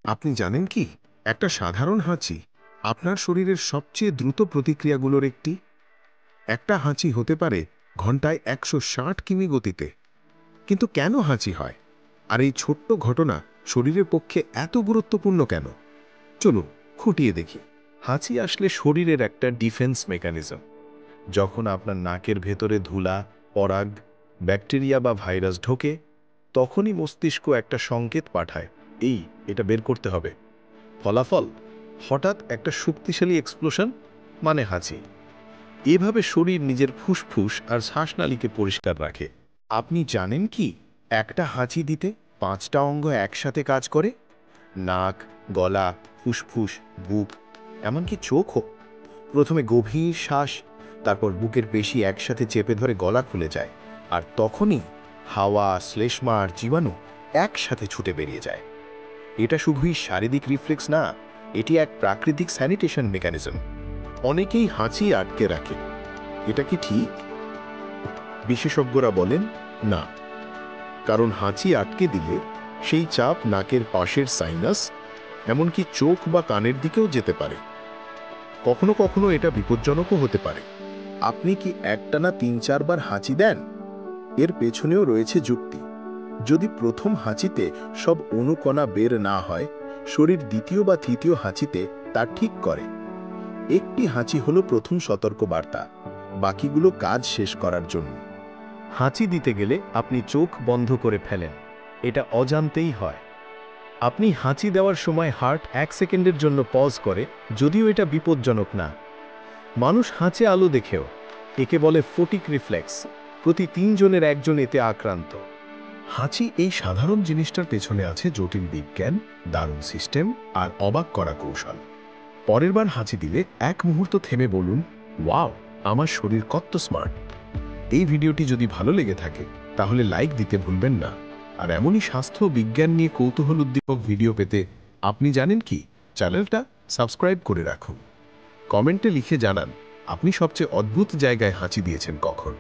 আপনি জানেন কি, একটা সাধারণ হাঁচি আপনার শরীরের সবচেয়ে দ্রুত প্রতিক্রিয়াগুলোর একটি। একটা হাঁচি হতে পারে ঘন্টায় 160 কিমি গতিতে। কিন্তু কেন হাঁচি হয়, আর এই ছোট্ট ঘটনা শরীরের পক্ষে এত গুরুত্বপূর্ণ কেন? চলুন খুঁটিয়ে দেখি। হাঁচি আসলে শরীরের একটা ডিফেন্স মেকানিজম। যখন আপনার নাকের ভেতরে ধুলা, পরাগ, ব্যাকটেরিয়া বা ভাইরাস ঢোকে, তখনই মস্তিষ্ক একটা সংকেত পাঠায়, এটা বের করতে হবে। ফলাফল হঠাৎ একটা শক্তিশালী এক্সপ্লোশন, মানে হাঁচি। এভাবে শরীর নিজের ফুসফুস আর শ্বাসনালীকে পরিষ্কার রাখে। আপনি জানেন কি, একটা হাঁচি দিতে 5টা অঙ্গ একসাথে কাজ করে? নাক, গলা, ফুসফুস, বুক, এমনকি চোখও। প্রথমে গভীর শ্বাস, তারপর বুকের পেশি একসাথে চেপে ধরে গলা খুলে যায়, আর তখনই হাওয়া, শ্লেষ্মা আর জীবাণু একসাথে ছুটে বেরিয়ে যায়। এটা শুধুই শারীরিক রিফ্লেক্স না, এটি এক প্রাকৃতিক স্যানিটেশন মেকানিজম। অনেকেই হাঁচি আটকে রাখে, এটা কি ঠিক? বিশেষজ্ঞরা বলেন না, কারণ হাঁচি আটকে দিলে সেই চাপ নাকের পাশের সাইনাস, এমনকি চোখ বা কানের দিকেও যেতে পারে। কখনো কখনো এটা বিপজ্জনকও হতে পারে। আপনি কি একটানা 3-4 বার হাঁচি দেন? এর পেছনেও রয়েছে যুক্তি। যদি প্রথম হাঁচিতে সব অণুকণা বের না হয়, শরীর দ্বিতীয় বা তৃতীয় হাঁচিতে তা ঠিক করে। একটি হাঁচি হলো প্রথম সতর্ক বার্তা, বাকিগুলো কাজ শেষ করার জন্য। হাঁচি দিতে গেলে আপনি চোখ বন্ধ করে ফেলেন, এটা অজান্তেই হয়। আপনি হাঁচি দেওয়ার সময় হার্ট 1 সেকেন্ডের জন্য পজ করে, যদিও এটা বিপজ্জনক না। মানুষ হাঁচে আলো দেখেও, একে বলে ফোটিক রিফ্লেক্স। প্রতি 3 জনের একজন এতে আক্রান্ত। হাঁচি এই সাধারণ জিনিসটার পেছনে আছে জটিল বিজ্ঞান, দারুণ সিস্টেম আর অবাক করা কৌশল। পরের বার হাঁচি দিলে 1 মুহূর্ত থেমে বলুন, ওয়াও, আমার শরীর কত স্মার্ট। এই ভিডিওটি যদি ভালো লেগে থাকে তাহলে লাইক দিতে ভুলবেন না। আর এমনই স্বাস্থ্য বিজ্ঞান নিয়ে কৌতূহল উদ্দীপক ভিডিও পেতে আপনি জানেন কি, চ্যানেলটা সাবস্ক্রাইব করে রাখুন। কমেন্টে লিখে জানান আপনি সবচেয়ে অদ্ভুত জায়গায় হাঁচি দিয়েছেন কখন।